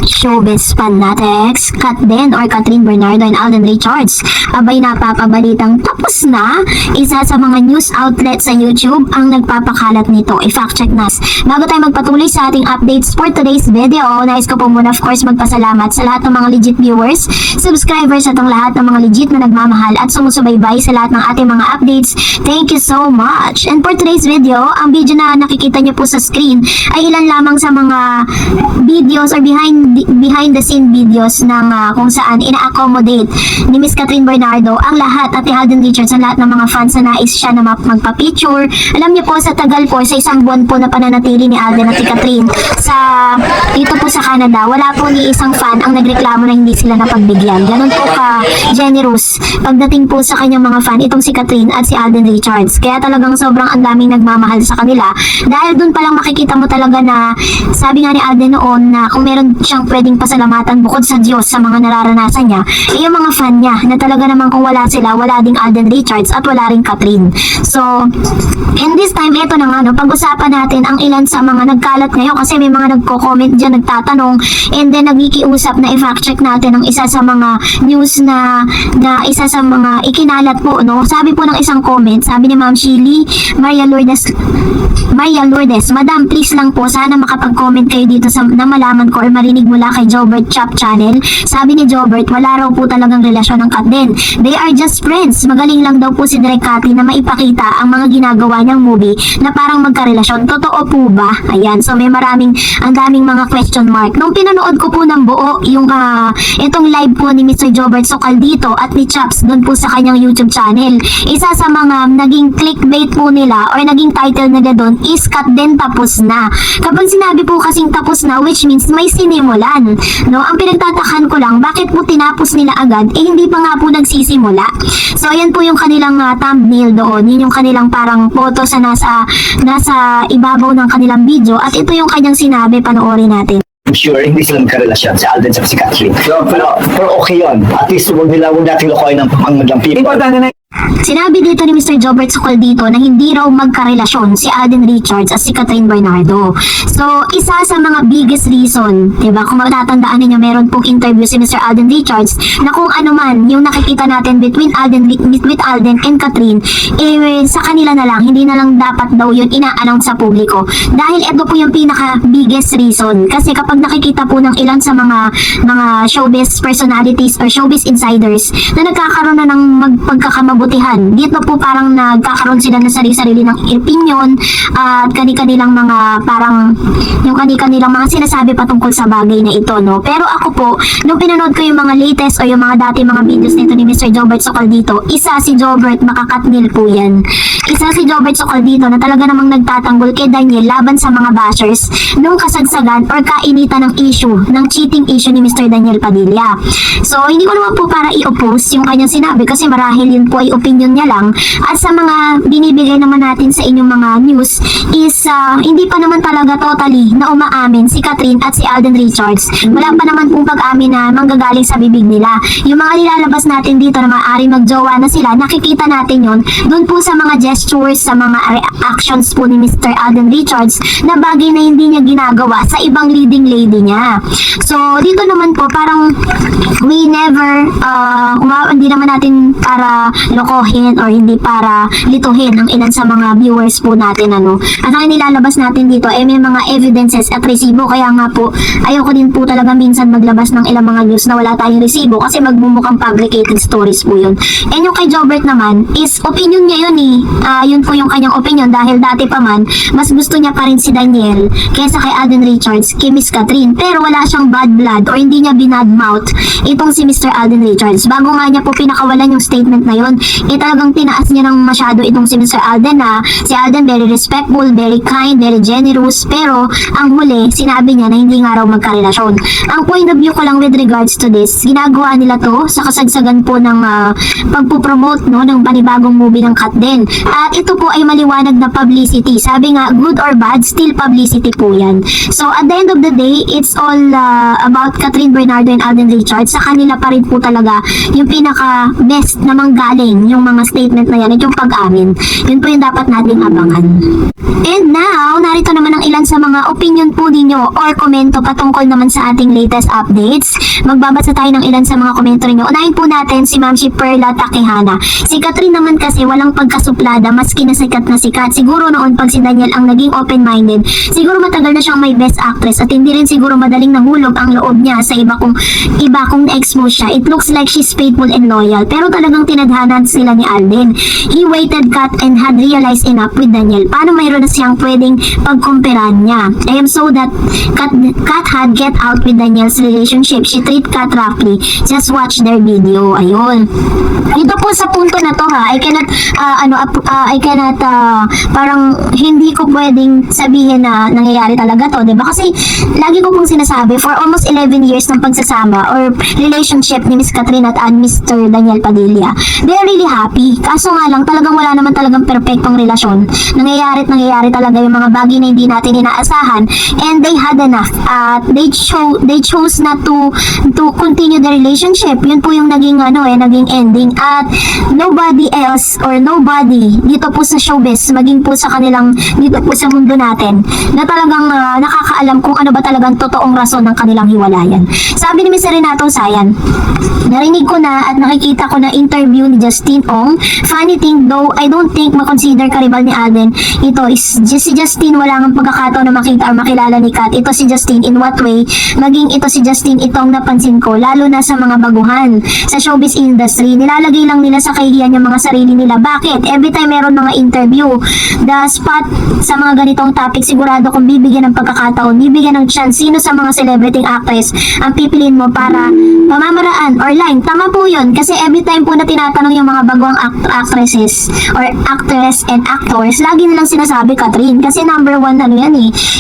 Showbiz fanatics, Katden or Catherine Bernardo and Alden Richards, abay napapabalitang tapos na. Isa sa mga news outlet sa YouTube ang nagpapakalat nito. I-fact check nas. Bago tayo magpatuloy sa ating updates for today's video, nais ko po muna of course magpasalamat sa lahat ng mga legit viewers, subscribers at ang lahat ng mga legit na nagmamahal at sumusubaybay sa lahat ng ating mga updates. Thank you so much. And for today's video, ang video na nakikita niyo po sa screen ay ilan lamang sa mga videos or behind the scene videos ng kung saan ina-accommodate ni Miss Catherine Bernardo ang lahat at ni Alden Richards ang lahat ng mga fans na nais siya na magpa-picture. Alam niyo po sa tagal po, sa isang buwan po na pananatili ni Alden at ni Catherine dito po sa Canada, wala po ni isang fan ang nagreklamo na hindi sila napagbigyan. Ganun po ka-generous pagdating po sa kanyang mga fan itong si Catherine at si Alden Richards. Kaya talagang sobrang ang daming nagmamahal sa kanila dahil dun palang makikita mo talaga na sabi nga ni Alden noon na kung meron siyang pwedeng pasalamatan bukod sa Diyos sa mga nararanasan niya, yung mga fan niya na talaga naman kung wala sila, wala ding Alden Richards at wala ring Catherine. So, in this time, ito na nga, pag-usapan natin ang ilan sa mga nagkalat ngayon kasi may mga nagko-comment dyan, nagtatanong, and then nagkikiusap na i-fact check natin ang isa sa mga news na isa sa mga ikinalat po, no? Sabi po ng isang comment, sabi ni Ma'am Shirley Maria Lourdes, Madam, please lang po, sana makapag-comment kayo dito na malaman ko or marinig mula kay Jobert Chop Channel. Sabi ni Jobert, wala raw po talagang relasyon ng Katden. They are just friends. Magaling lang daw po si Direk Cathy na maipakita ang mga ginagawa niyang movie na parang magkarelasyon. Totoo po ba? Ayan. So may ang daming mga question mark. Nung pinanood ko po ng buo yung itong live po ni Mr. Jobert Socaldito at ni Chops doon po sa kanyang YouTube channel, isa sa mga naging clickbait po nila or naging title nila doon is Katden tapos na. Kapag sinabi po kasing tapos na, which means may sinimulan, no? Ang pinagtatakan ko lang, bakit po tinapos nila agad hindi pa nga po nagsisimula. So ayan po yung kanilang thumbnail doon, yun yung kanilang parang photo sa nasa ibabaw ng kanilang video at ito yung kanyang sinabi, panoorin natin. Sure, hindi sila magkarelasyon si Alden at si Catherine. Pero okay yun. At least huwag natin lukoy ng pangmadlang people. Importante na Sinabi dito ni Mr. Jobert Socaldito na hindi raw magkarelasyon si Alden Richards at si Catherine Bernardo. So, isa sa mga biggest reason, diba? Kung matatandaan ninyo, meron pong interview si Mr. Alden Richards na kung ano man yung nakikita natin with Alden and Catherine, sa kanila na lang, hindi na lang dapat daw yun ina-announce sa publiko. Dahil ito po yung pinaka-biggest reason. Kasi kapag nakikita po ng ilan sa mga showbiz personalities or showbiz insiders na nagkakaroon na ng pagkakamabutihan, dito po parang nagkakaroon sila ng sarili-sarili ng opinion at kani-kanilang mga parang yung kani-kanilang mga sinasabi patungkol sa bagay na ito, no? Pero ako po, nung pinanood ko yung mga latest o yung mga dati mga videos nito ni Mr. Jobert Socaldito, isa si Jobert makakatnil po yan. Isa si Jobert Socaldito na talaga namang nagtatanggol kay Daniel laban sa mga bashers nung kasagsagan or kainitan ng issue, ng cheating issue ni Mr. Daniel Padilla. So, hindi ko naman po para i-oppose yung kanyang sinabi kasi marahil yun po ay opinion niya lang. At sa mga binibigay naman natin sa inyong mga news is hindi pa naman talaga totally na umaamin si Catherine at si Alden Richards. Wala pa naman pong pag-amin na manggagaling sa bibig nila. Yung mga nilalabas natin dito na maaari magjowa na sila, nakikita natin yun doon po sa mga gestures, sa mga reactions po ni Mr. Alden Richards na bagay na hindi niya ginagawa sa ibang leading lady niya. So dito naman po parang we never hindi naman natin para lokohin or hindi para lituhin ang ilan sa mga viewers po natin, ano. At ang nilalabas natin dito ay may mga evidences at resibo, kaya nga po ayoko din po talaga minsan maglabas ng ilang mga news na wala tayong resibo kasi magbumukhang fabricated stories po yun. And yung kay Jobert naman is opinion niya yun yun po yung kanyang opinion dahil dati pa man mas gusto niya pa rin si Daniel kaysa kay Alden Richards, kay Miss Catherine, pero wala siyang bad blood o hindi niya binadmouth itong si Mr. Alden Richards. Bago nga niya po pinakawalan yung statement na yun, talagang tinaas niya ng masyado itong si Mr. Alden na si Alden very respectful, very kind, very generous, pero ang huli, sinabi niya na hindi nga raw magkarelasyon. Ang point of view ko lang with regards to this, ginagawa nila to sa kasagsagan po ng pagpupromote, no, ng panibagong movie ng Katden. At ito po ay maliwanag na publicity. Sabi nga, good or bad, still publicity po yan. So at the end of the day, it's all about Catherine Bernardo and Alden Richards. Sa kanila pa rin po talaga yung pinaka best na manggaling yan, yung mga statement na yan, at yung pag-amin. Yun po yung dapat nating abangan. And now, narito naman ang ilan sa mga opinion po ninyo or komento patungkol naman sa ating latest updates. Magbabasa tayo ng ilan sa mga komento ninyo. Unahin po natin si Ma'am si Perla Takehana. Si Catherine naman kasi walang pagkasuplada, maski na sikat na sikat. Siguro noon pag si Daniel ang naging open-minded, siguro matagal na siyang may best actress at hindi rin siguro madaling nahulog ang loob niya sa iba kung na-expose siya. It looks like she's faithful and loyal. Pero talagang tinadhanan sila ni Alden. He waited Kat and had realized enough with Daniel. Paano mayroon na siyang pwedeng pagkumperan niya? I am so that Kat had get out with Daniel's relationship. She treat Kat roughly. Just watch their video. Ayun. Ito po sa punto na to ha, parang hindi ko pwedeng sabihin na nangyayari talaga to, 'di ba? Kasi lagi ko pong sinasabi for almost 11 years ng pagsasama or relationship ni Miss Catherine at Mr. Daniel Padilla. They're really happy. Kaso nga lang talagang wala naman talagang perpektong relasyon. Nangyayari talaga yung mga bagay na hindi natin inaasahan, and they had enough. They chose not to continue the relationship. Yun po yung naging naging ending. At nobody else or nobody dito po sa showbiz, maging po sa kanilang dito po sa mundo natin, na talagang nakakaalam kung ano ba talagang totoong rason ng kanilang hiwalayan. Sabi ni Miss Renato Sayan, narinig ko na at nakikita ko na interview ni Justin Ong. Funny thing though, I don't think makonsider karibal ni Alden. Ito is si Justin, wala nang pagkakataon na makita or makilala ni Kat. Ito si Justin, in what way? Maging ito si Justin, itong napansin ko, lalo na sa mga baguhan sa showbiz industry. Nilalagay lang nila sa kahihiyan yung mga sarili nila. Bakit? Every time meron mga interview, the spot sa mga ganitong topic, sigurado kung bibigyan ng pagkakataon, bibigyan ng chance, sino sa mga celebrity actress ang pipiliin mo para pamamaraan or line. Tama po yun. Kasi every time po na tinatanong yung mga bagong actresses or actress and actors, lagi nilang sinasabi Catherine. Kasi number one yan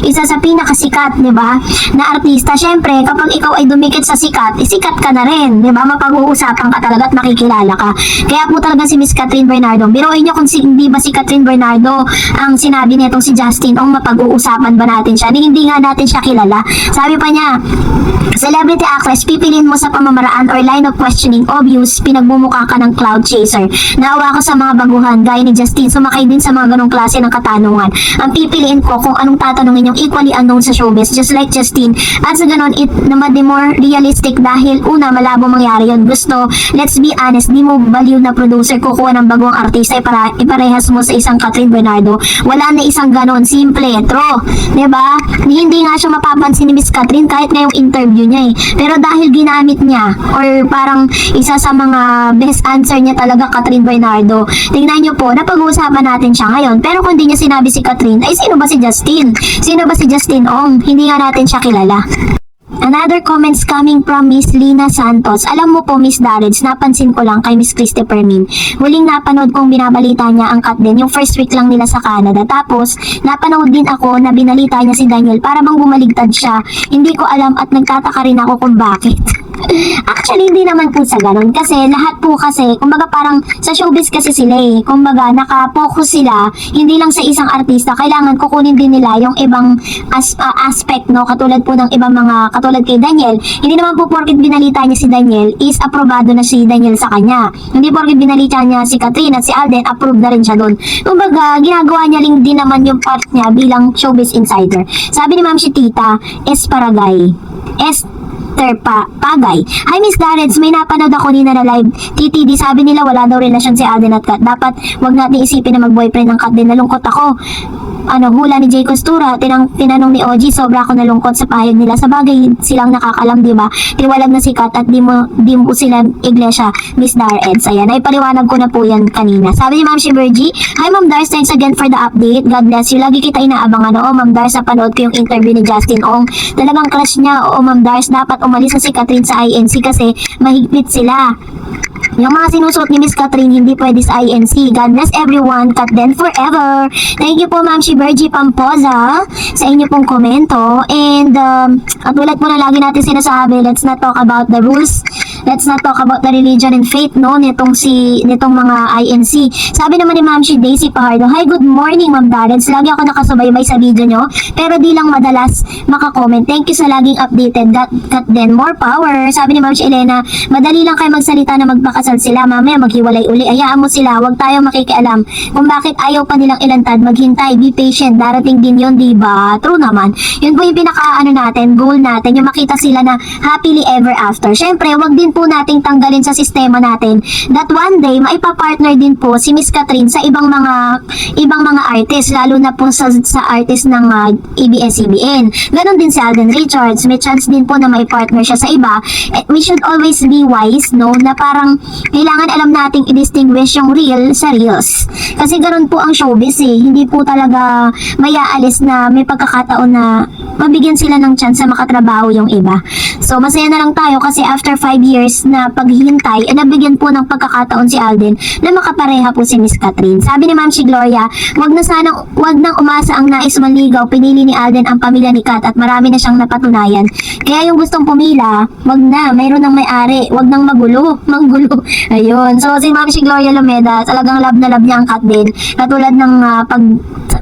isa sa pinakasikat, di ba, na artista. Syempre, kapag ikaw ay dumikit sa sikat, sikat ka na rin, di ba? Mapag-uusapan ka talaga at makikilala ka. Kaya po talaga si Miss Catherine Bernardo. Biruin nyo kung hindi ba si Catherine Bernardo ang sinabi nitong si Justin Ong, mapag-uusapan ba natin siya? Hindi nga natin siya kilala. Sabi pa niya, celebrity actress, pipilin mo sa pamamaraan or line of questioning, obvious, pinagmumukha ka ng cloud chaser. Naawa ko sa mga baguhan, gaya ni Justin, sumakay din sa mga ganong klase ng katanungan. Ang pipiliin ko kung anong tatanungin yung equally unknown sa showbiz, just like Justin. At sa ganon, it naman di more realistic dahil una, malabo mangyari yun. Gusto, let's be honest, di mo baliw na producer kukuha ng bagong artista, iparehas mo sa isang Catherine Bernardo. Wala na isang ganon, simple, true. Diba? Hindi nga siya mapapansin ni Miss Catherine kahit ngayong interview niya Pero dahil ginamit niya or parang isa sa mga best answer niya talaga Catherine Bernardo, tingnan niyo po, napag-uusapan natin siya ngayon. Pero kung di niya sinabi si Catherine, ay sino ba si Justin? Sino ba si Justin Ong? Hindi nga natin siya kilala. Another comments coming from Miss Lina Santos. Alam mo po, Miss Darreds, napansin ko lang kay Miss Christopher Min. Huling napanood kong binabalita niya ang Kat din, yung first week lang nila sa Canada. Tapos, napanood din ako na binalita niya si Daniel para bang bumaligtad siya. Hindi ko alam at nagtataka rin ako kung bakit. Actually, hindi naman po sa ganun. Kasi lahat po kasi, kumbaga parang sa showbiz kasi sila kumbaga naka-focus sila, hindi lang sa isang artista. Kailangan kukunin din nila yung ibang aspect, no? Katulad po ng ibang mga, katulad kay Daniel. Hindi naman po porket binalita niya si Daniel, is aprobado na si Daniel sa kanya. Hindi porket binalita niya si Catherine at si Alden, approved na rin siya doon. Kumbaga, ginagawa niya rin din naman yung part niya bilang showbiz insider. Sabi ni Ma'am si Tita, Esparagay. Pagay. Hi Miss Darreds, may napanood ako nina na live TTD, sabi nila wala daw relasyon si Alden at Kat. Dapat wag natin isipin na mag-boyfriend ng Kat din. Nalungkot ako. Hula ni Jay Costura, tinanong ni OG, sobra ako nalungkot sa pahayag nila. Sa bagay, silang nakakalam, di ba? Tiwalag na si Kat at di mo sila iglesia, Miss Darreds. Ayan, ay paliwanag ko na po yan kanina. Sabi ni Ma'am Shibergy, hi Ma'am Dars, thanks again for the update. God bless you. Lagi kita inaabangan. Oo, Ma'am Dars, napanood ko yung interview ni Justin Ong. Talagang crush niya. Oo, Ma'am Dars, dapat umalis na si Catherine sa INC kasi mahigpit sila. Yung mga sinusuot ni Miss Catherine hindi pwede sa INC. God bless everyone. Kat then forever. Thank you po Ma'am Shibergy Pampoza sa inyo pong komento. And katulad po na lagi natin sinasabi, let's not talk about the rules let's not talk about the religion and faith, no, nitong mga INC. Sabi naman ni Ma'am si Daisy Pajardo, hi, good morning, Ma'am Darrens. Lagi ako nakasubaybay sa video nyo, pero di lang madalas makakomment. Thank you sa laging updated. Got then more power. Sabi ni Ma'am si Elena, madali lang kayo magsalita na magpakasal sila, mamaya maghiwalay uli. Ayaan mo sila, wag tayo makikialam kung bakit ayaw pa nilang ilantad. Maghintay, be patient, darating din yun, diba? True naman. Yun po yung natin, goal natin, yung makita sila na happily ever after. Syempre, wag din po nating tanggalin sa sistema natin that one day maipapartner din po si Miss Catherine sa ibang mga artist, lalo na po sa artist ng ABS-CBN. Ganon din si Alden Richards, may chance din po na maipartner siya sa iba. We should always be wise, no, na parang kailangan alam nating i-distinguish yung real sa reals. Kasi ganon po ang showbiz hindi po talaga mayaalis na may pagkakataon na mabigyan sila ng chance na makatrabaho yung iba. So, masaya na lang tayo kasi after 5 years na paghihintay, nabigyan po ng pagkakataon si Alden na makapareha po si Miss Catherine. Sabi ni Ma'am si Gloria, wag nang umasa ang nais manligaw, pinili ni Alden ang pamilya ni Kat at marami na siyang napatunayan. Kaya yung gustong pumila, wag na, mayroon ng may-ari, wag nang manggulo. Ayun. So, si Ma'am si Gloria Lumeda, talagang love na love niya ang Kat din. Katulad ng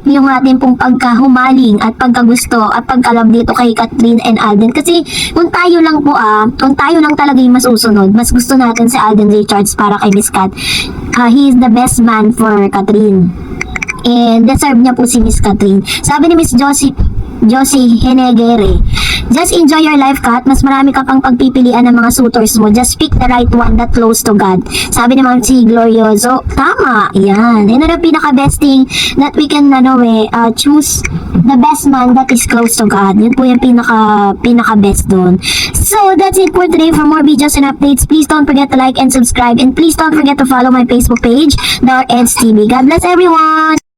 yung ating pong pagkahumaling at pagkagusto at pagkalab dito kay Catherine and Alden. Kasi kung tayo lang talaga yung masusunod, mas gusto natin si Alden Richards para kay Miss Kat. He is the best man for Catherine. And deserve niya po si Miss Catherine. Sabi ni Miss Josie Henegere, just enjoy your life, Kat. Mas marami ka pang pagpipilian ng mga suitors mo. Just pick the right one that close to God. Sabi naman si Glorioso, tama, yan. And ano pinaka-best thing that we can choose the best man that is close to God. Yun po yung pinaka-best doon. So, that's it for today. For more videos and updates, please don't forget to like and subscribe. And please don't forget to follow my Facebook page, Dar Eds TV. God bless everyone!